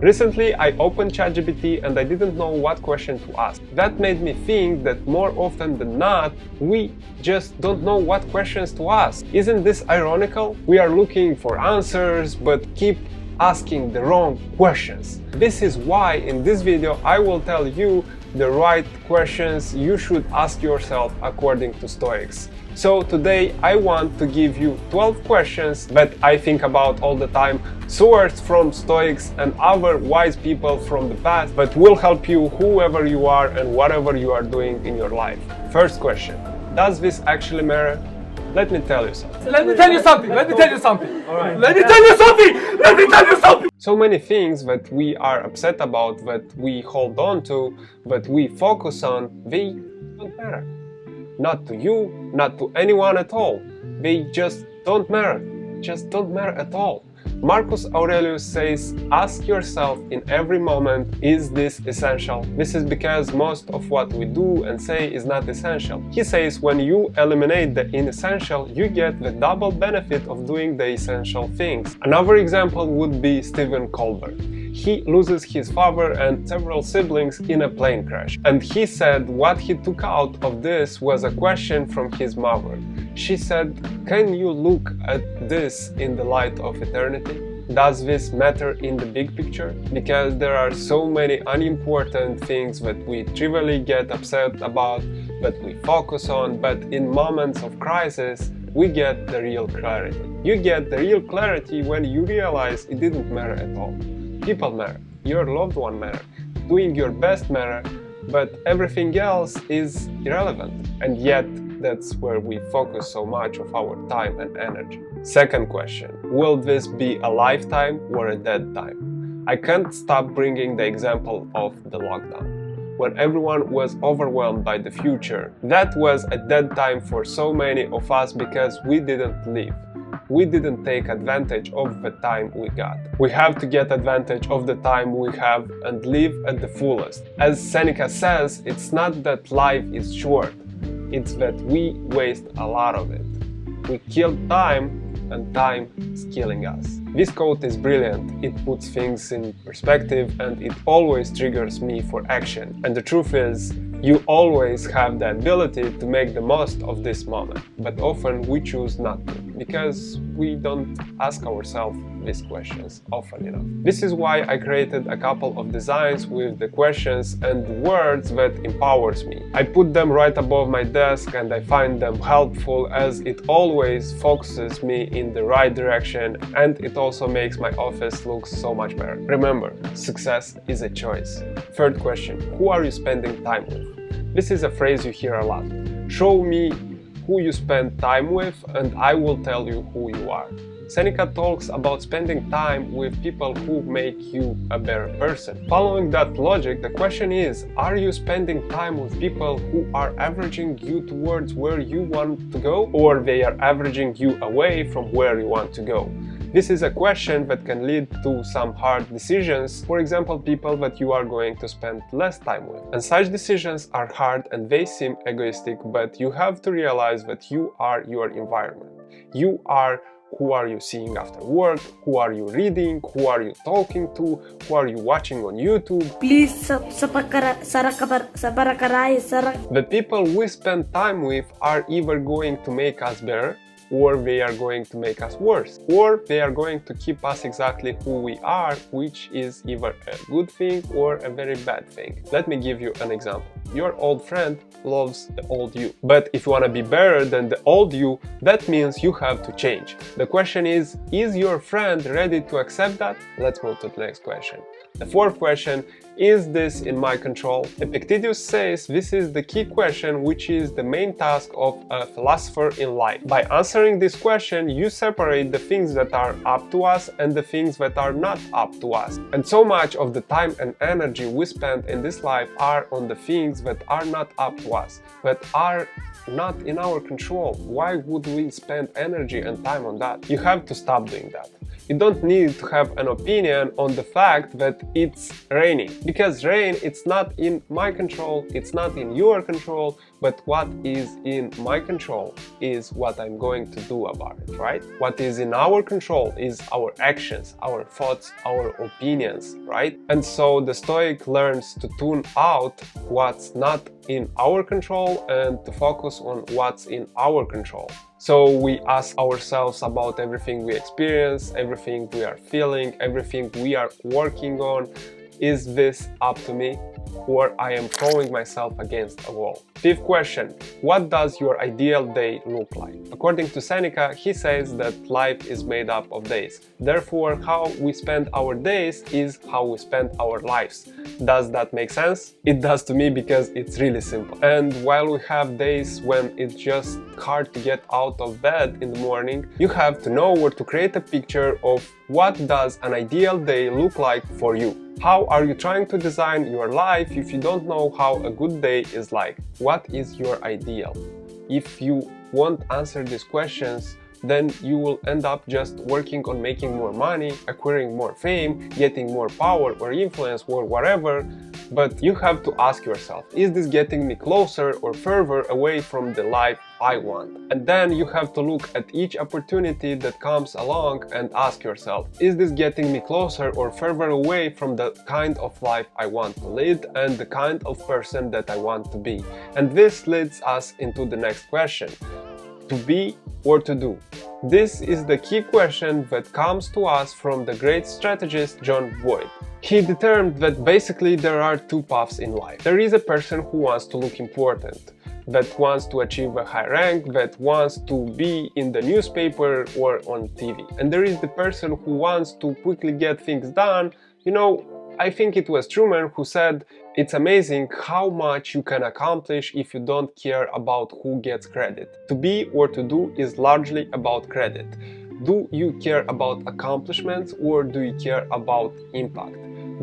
Recently, I opened ChatGPT and I didn't know what question to ask. That made me think that more often than not, we just don't know what questions to ask. Isn't this ironical? We are looking for answers, but keep asking the wrong questions. This is why in this video I will tell you the right questions you should ask yourself according to Stoics. So today I want to give you 12 questions that I think about all the time, sourced from Stoics and other wise people from the past, that will help you whoever you are and whatever you are doing in your life. First question: does this actually matter? Let me tell you something. Let me tell you something. Let me tell you something. All right. Let me tell you something. Let me tell you something. So many things that we are upset about, that we hold on to, that we focus on, they don't matter. Not to you, not to anyone at all. They just don't matter. Just don't matter at all. Marcus Aurelius says, ask yourself in every moment, is this essential? This is because most of what we do and say is not essential. He says when you eliminate the inessential, you get the double benefit of doing the essential things. Another example would be Stephen Colbert. He loses his father and several siblings in a plane crash. And he said what he took out of this was a question from his mother. She said, can you look at this in the light of eternity? Does this matter in the big picture? Because there are so many unimportant things that we trivially get upset about, that we focus on, but in moments of crisis, we get the real clarity. You get the real clarity when you realize it didn't matter at all. People matter, your loved one matter, doing your best matter, but everything else is irrelevant. And yet, that's where we focus so much of our time and energy. Second question: will this be a lifetime or a dead time? I can't stop bringing the example of the lockdown. When everyone was overwhelmed by the future, that was a dead time for so many of us because we didn't live. We didn't take advantage of the time we got. We have to get advantage of the time we have and live at the fullest. As Seneca says, it's not that life is short, it's that we waste a lot of it. We kill time, and time is killing us. This quote is brilliant. It puts things in perspective and it always triggers me for action. And the truth is, you always have the ability to make the most of this moment, but often we choose not to, because we don't ask ourselves these questions often enough. This is why I created a couple of designs with the questions and words that empowers me. I put them right above my desk and I find them helpful as it always focuses me in the right direction, and it also makes my office look so much better. Remember, success is a choice. Third question: who are you spending time with? This is a phrase you hear a lot. Show me who you spend time with and I will tell you who you are. Seneca talks about spending time with people who make you a better person. Following that logic, the question is, are you spending time with people who are averaging you towards where you want to go, or they are averaging you away from where you want to go? This is a question that can lead to some hard decisions, for example, people that you are going to spend less time with. And such decisions are hard and they seem egoistic, but you have to realize that you are your environment. You are who are you seeing after work, who are you reading, who are you talking to, who are you watching on YouTube. Please The people we spend time with are either going to make us better, or they are going to make us worse, or they are going to keep us exactly who we are, which is either a good thing or a very bad thing. Let me give you an example. Your old friend loves the old you, but if you want to be better than the old you, that means you have to change. The question is your friend ready to accept that? Let's move to the next question. The fourth question: is this in my control? Epictetus says this is the key question, which is the main task of a philosopher in life. By answering this question, you separate the things that are up to us and the things that are not up to us. And so much of the time and energy we spend in this life are on the things that are not up to us, that are not in our control. Why would we spend energy and time on that? You have to stop doing that. You don't need to have an opinion on the fact that it's raining, because rain, it's not in my control, it's not in your control, but what is in my control is what I'm going to do about it, right? What is in our control is our actions, our thoughts, our opinions, right? And so the Stoic learns to tune out what's not in our control and to focus on what's in our control. So we ask ourselves about everything we experience, everything we are feeling, everything we are working on. Is this up to me, or I am throwing myself against a wall? Fifth question: what does your ideal day look like? According to Seneca, he says that life is made up of days. Therefore, how we spend our days is how we spend our lives. Does that make sense? It does to me, because it's really simple. And while we have days when it's just hard to get out of bed in the morning, you have to know where to create a picture of what does an ideal day look like for you. How are you trying to design your life if you don't know how a good day is like? What is your ideal? If you won't answer these questions, then you will end up just working on making more money, acquiring more fame, getting more power or influence or whatever. But you have to ask yourself, is this getting me closer or further away from the life I want? And then you have to look at each opportunity that comes along and ask yourself, is this getting me closer or further away from the kind of life I want to lead and the kind of person that I want to be? And this leads us into the next question: to be or to do? This is the key question that comes to us from the great strategist John Boyd. He determined that basically there are two paths in life. There is a person who wants to look important, that wants to achieve a high rank, that wants to be in the newspaper or on TV. And there is the person who wants to quickly get things done. You know, I think it was Truman who said, it's amazing how much you can accomplish if you don't care about who gets credit. To be or to do is largely about credit. Do you care about accomplishments, or do you care about impact?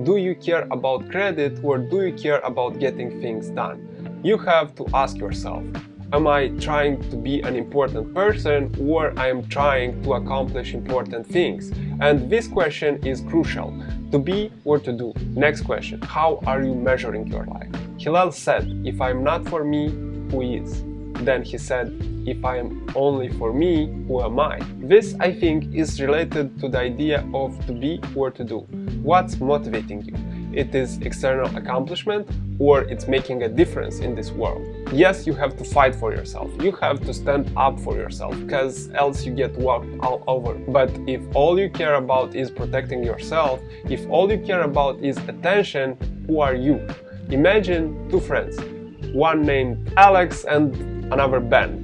Do you care about credit, or do you care about getting things done? You have to ask yourself, am I trying to be an important person, or I am trying to accomplish important things? And this question is crucial. To be or to do? Next question: how are you measuring your life? Hillel said, if I am not for me, who is? Then he said, if I am only for me, who am I? This, I think, is related to the idea of to be or to do. What's motivating you? It is external accomplishment, or it's making a difference in this world. Yes, you have to fight for yourself. You have to stand up for yourself, because else you get walked all over. But if all you care about is protecting yourself, if all you care about is attention, who are you? Imagine two friends, one named Alex and another Ben.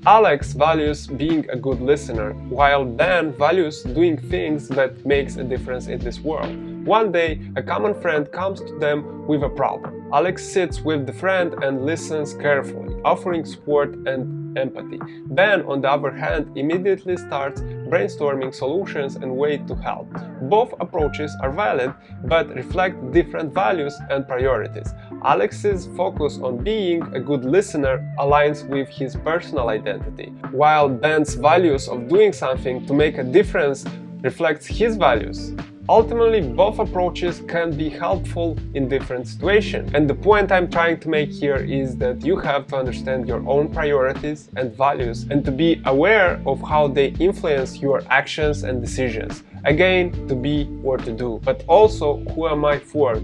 Alex values being a good listener, while Ben values doing things that makes a difference in this world. One day, a common friend comes to them with a problem. Alex sits with the friend and listens carefully, offering support and empathy. Ben, on the other hand, immediately starts brainstorming solutions and ways to help. Both approaches are valid, but reflect different values and priorities. Alex's focus on being a good listener aligns with his personal identity, while Ben's values of doing something to make a difference reflects his values. Ultimately, both approaches can be helpful in different situations. And the point I'm trying to make here is that you have to understand your own priorities and values and to be aware of how they influence your actions and decisions. Again, to be or to do. But also, who am I for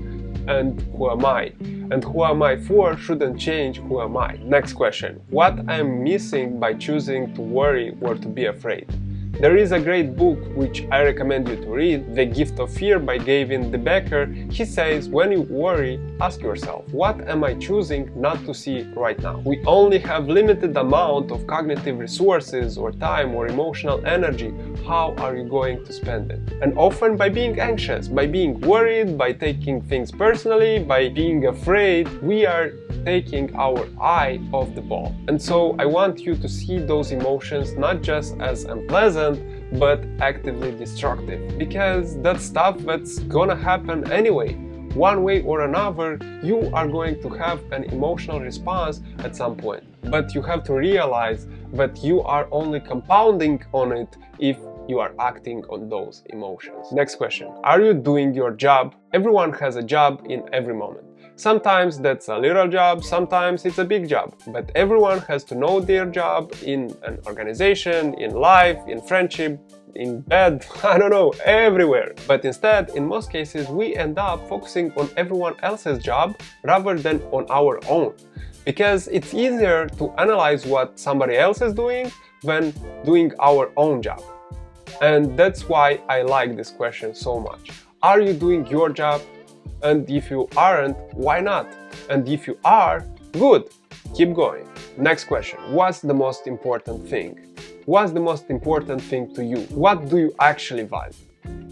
and who am I? And who am I for shouldn't change who am I. Next question. What am missing by choosing to worry or to be afraid? There is a great book which I recommend you to read, The Gift of Fear by Gavin De Becker. He says, when you worry, ask yourself, what am I choosing not to see right now? We only have limited amount of cognitive resources or time or emotional energy. How are you going to spend it? And often by being anxious, by being worried, by taking things personally, by being afraid, we are taking our eye off the ball. And so I want you to see those emotions not just as unpleasant, but actively destructive, because that's stuff that's gonna happen anyway. one way or another, you are going to have an emotional response at some point. But you have to realize that you are only compounding on it if you are acting on those emotions. Next question. Are you doing your job? Everyone has a job in every moment. Sometimes that's a little job, sometimes it's a big job, but everyone has to know their job in an organization, in life, in friendship, in bed, I don't know, everywhere. But instead, in most cases, we end up focusing on everyone else's job rather than on our own. Because it's easier to analyze what somebody else is doing than doing our own job. And that's why I like this question so much. Are you doing your job? And if you aren't, why not? And if you are, good, keep going. Next question. What's the most important thing? What's the most important thing to you? What do you actually value?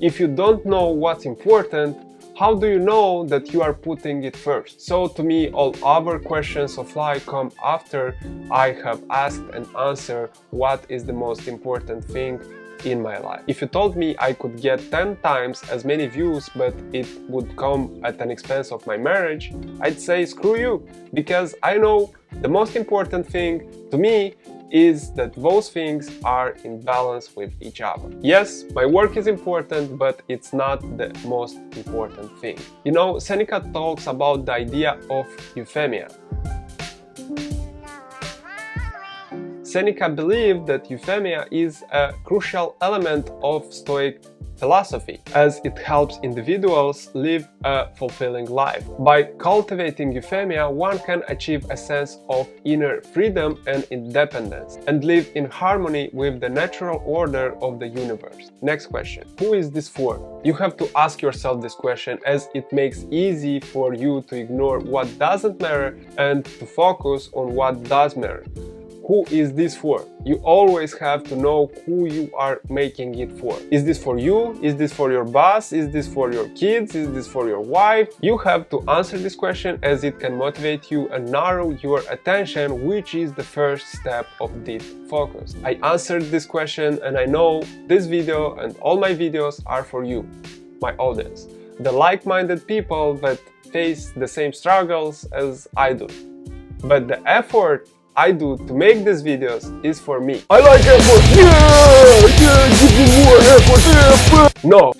If you don't know what's important, how do you know that you are putting it first? So to me, all other questions of life come after I have asked and answered what is the most important thing in my life. If you told me I could get 10 times as many views but it would come at an expense of my marriage, I'd say screw you, because I know the most important thing to me is that those things are in balance with each other. Yes, my work is important, but it's not the most important thing. You know, Seneca talks about the idea of euphemia. Seneca believed that euphemia is a crucial element of Stoic philosophy, as it helps individuals live a fulfilling life. By cultivating euphemia, one can achieve a sense of inner freedom and independence, and live in harmony with the natural order of the universe. Next question. Who is this for? You have to ask yourself this question, as it makes it easy for you to ignore what doesn't matter and to focus on what does matter. Who is this for? You always have to know who you are making it for. Is this for you? Is this for your boss? Is this for your kids? Is this for your wife? You have to answer this question, as it can motivate you and narrow your attention, which is the first step of deep focus. I answered this question, and I know this video and all my videos are for you, my audience, the like-minded people that face the same struggles as I do. But the effort I do to make these videos is for me. I like effort! Yeah, give me more effort! No,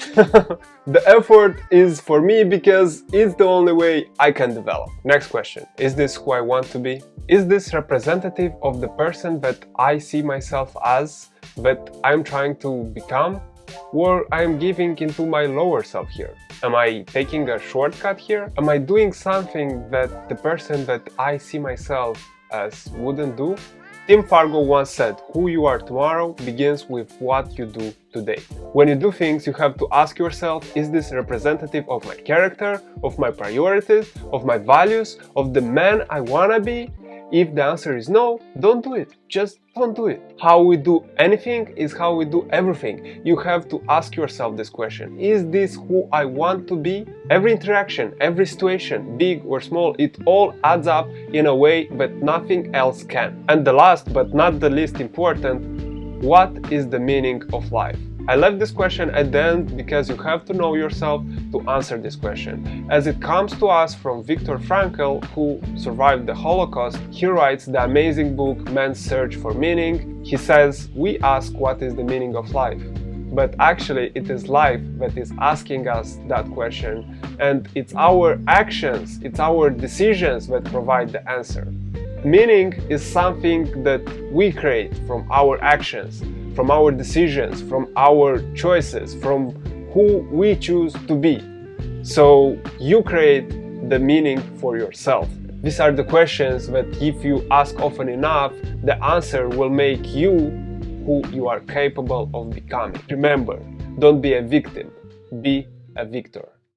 the effort is for me because it's the only way I can develop. Next question. Is this who I want to be? Is this representative of the person that I see myself as, that I'm trying to become? Or I'm giving into my lower self here? Am I taking a shortcut here? Am I doing something that the person that I see myself as wouldn't do? Tim Fargo once said, who you are tomorrow begins with what you do today. When you do things, you have to ask yourself, is this representative of my character, of my priorities, of my values, of the man I wanna be? If the answer is no, don't do it. Just don't do it. How we do anything is how we do everything. You have to ask yourself this question. Is this who I want to be? Every interaction, every situation, big or small, it all adds up in a way that nothing else can. And the last but not the least important, what is the meaning of life? I left this question at the end because you have to know yourself to answer this question. As it comes to us from Viktor Frankl, who survived the Holocaust, he writes the amazing book Man's Search for Meaning. He says, we ask what is the meaning of life, but actually it is life that is asking us that question, and it's our actions, it's our decisions that provide the answer. Meaning is something that we create from our actions, from our decisions, from our choices, from who we choose to be. So you create the meaning for yourself. These are the questions that if you ask often enough, the answer will make you who you are capable of becoming. Remember, don't be a victim, be a victor.